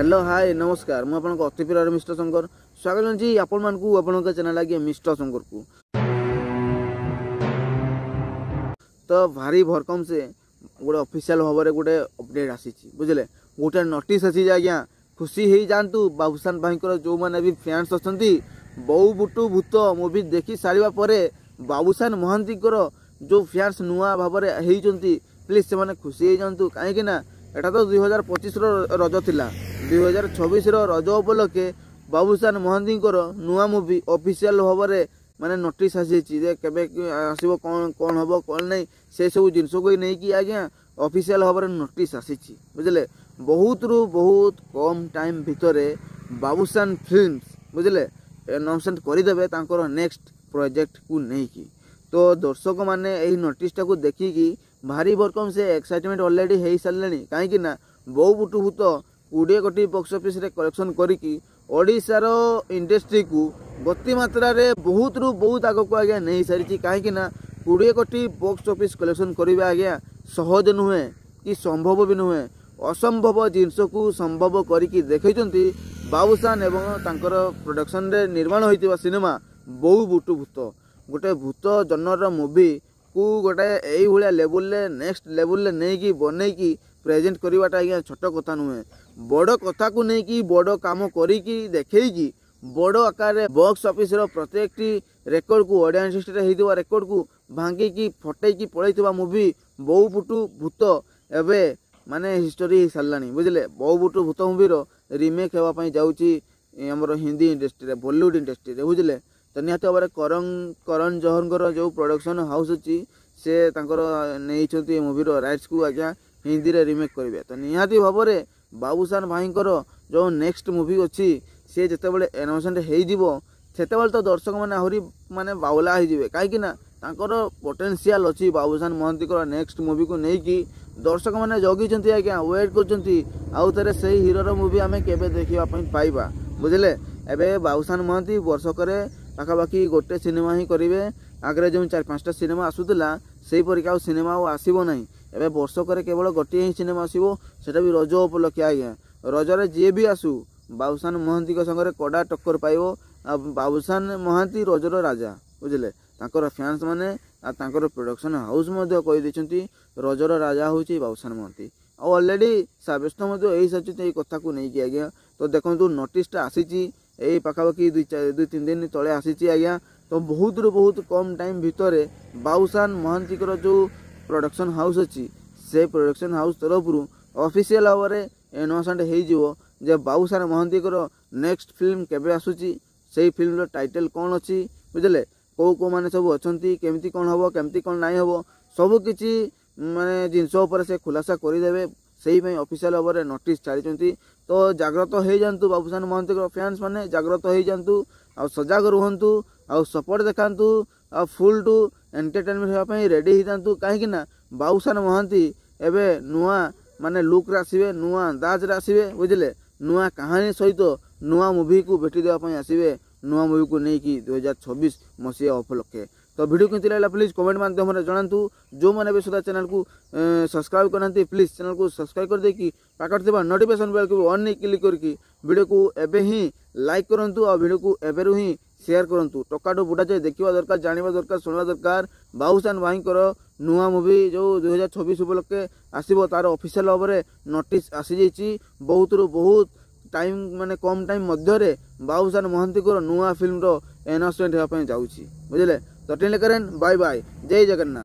Hello hi नमस्कार मु आपन अति प्रिय मिस्टर शंकर स्वागत जी आपण मान को आपण चैनल आगे मिस्टर शंकर को। तो भारी भरकम से गोटे ऑफिशियल भाव में गोटे अपडेट आसी बुझे गोटे नोटिस अच्छी आज्ञा खुशी हो जातु बाबूशान भाई जो मैंने भी फैंस अच्छा बहु बुटू भूत मुवी देखी सारा पर बाबूशान महांती जो फैंस नुआ भाव में प्लीज से खुशी हो जातु कहीं एटा तो 2025 रज थिला 2026 रज उपलक्षे बाबूशान महांती नुआ मुवी ऑफिशियल भाव में माने नोटिस आसी केबे आसीबो कौन हम कौन नहीं से सब जिनस को नहीं कि आज्ञा ऑफिशियल भाव में नोटिस आसी बुझे बहुत रु बहुत कम टाइम भितर बाबूशान फिल्म्स बुझे अनाउंसमेंट करदेवे तांकर नेक्स्ट प्रोजेक्ट को नहीं कि तो दर्शक माने यही नोटिसटा को देखिकी भारी भरकम से एक्साइटमेंट ऑलरेडी हो सारे कहीं बहु बुटू भूत 20 कोटी बॉक्स ऑफिस रे कलेक्शन करिकी ओडिशार इंडस्ट्री को गति मात्रा रे बहुत रु बहुत आग को आज्ञा नहीं सारी कहीं 20 कोटी बॉक्स ऑफिस कलेक्शन करवा आज्ञा सहज नुहे कि संभव भी नुहे असंभव जिनस को संभव करके देखते बाबूशान एवं तांकर प्रोडक्शन रे निर्माण होइतिबा सिनेमा बहु बुटू भूत गोटे भूत जनर मूवी को गोटे यही लेवल नेक्स्ट लेवल नहीं कि बनईकी प्रेजेंट करवाटा आज्ञा छोट कथा नुहे बड़ कथा को नहीं कि बड़ काम करी देखी बड़ आकार बॉक्स ऑफिस प्रत्येक रेकर्ड को ऑडियंस हिस्ट्री होता रेकर्ड को भांगी फटैकी पलैया मूवी बहु बुटू भूत एवं माने हिस्टोरी सारा बुझे बहु बुटू भूत मूवीर रिमेक होगापी जाऊँगी आमर हिंदी इंडस्ट्री बॉलीवुड इंडस्ट्री बुझे तो निहत भाव करण जौहर जो प्रोडक्शन हाउस अच्छी से नहीं मूवीर राइट्स को आज्ञा हिंदी रे रिमेक करेंगे तो निहत भाव में बाबूशान भाई जो नेक्स्ट मूवी अच्छी सी जितेबाला अनाउंसमेंट होते तो दर्शक मैंने आहरी माने बावला हो कहीं पोटेंशियल अच्छी बाबूशान महांती नेक्स्ट मूवी को लेकिन दर्शक मैंने जगी आज्ञा वेट कर से हिरोर मूवी आम के देखापी पाइबा बुझे एवं बाबूशान महांती वर्षक पाखापाखि गोटे सिनेमा ही करेंगे आगे जो 4-5टा सिनेमा आसूला से परिका सिनेमा आसब ना एवं वर्षक केवल गोटे ही सिनेमा आसो सेटा भी रज उपलक्षे आज्ञा रजरे जी भी आसू बाबूशान महांती संगे कड़ा टक्कर पाइब बाबूशान महांती रजर राजा बुझे तांकर फैंस माने तांकर प्रोडक्शन हाउस कही रजर राजा हूँ बाबूशान महांती ऑलरेडी साब्यस्त यही सारी कथा को लेकिन आज्ञा तो देखो नोटिसटा आसी यही पाखापाखि 2-3 दिन तले आसी आज्ञा तो बहुत रु बहुत कम टाइम भितर बाबूशान महांती जो प्रोडक्शन हाउस अच्छी से प्रोडक्शन हाउस तरफ ऑफिशियल भाव में अनाउंसमेंट हो बाबूशान महांती नेक्स्ट फिल्म केबे आसूची से फिल्म टाइटल कौन अच्छी बुझे कौ मैंने सब अच्छा केमती कौन हम केमती कौन नहीं हम सबकि माने जिनस से खुलासा करदे से ऑफिशियल भाव में नोटिस छाड़ी तो जाग्रत हो जातु बाबूशान महांती फैंस माने जाग्रत हो जातु आ सजग रुहतु आ सपोर्ट देखातु आ फुल टू एंटरटेनमेंट होगापी रेडी हो जातु कहीं बाबूशान महांती एवं नुआ माने लुक रे आसबे नुआ अंदाज रे आसबे बुझे नुआ कहानी सहित नुआ मूवी को भेटी देवाई आसबे नुआ मूवी को लेकिन 2026 मसीहा उपलक्षे तो वीडियो केमती लगा प्लीज कमेंट माध्यम जनातु जो मैंने भी सुधा चैनल को सब्सक्राइब करना प्लीज चैनल को सब्सक्राइब कर देकी पाखर थी नोटिफिकेशन बेल को ऑन नहीं क्लिक करके वीडियो को एबे ही लाइक करूँ और वीडियो को एबेरु ही शेयर करूँ टकाटू बुढ़ा जाए देखा दरकार जाना दरकार शुणा दरकार बाबूशान भाई नुआ मूवी जो 2026 उपलक्षे आसो तार ऑफिशियल भाव में नोटिस आसी जाइए बहुत रु बहुत टाइम माने कम टाइम मध्य बाबूशान महांती नुआ फिल्म अनाउंसमेंट होगापी जाऊँगी बुझे तो टेन करें बाय बाय जय जगन्नाथ।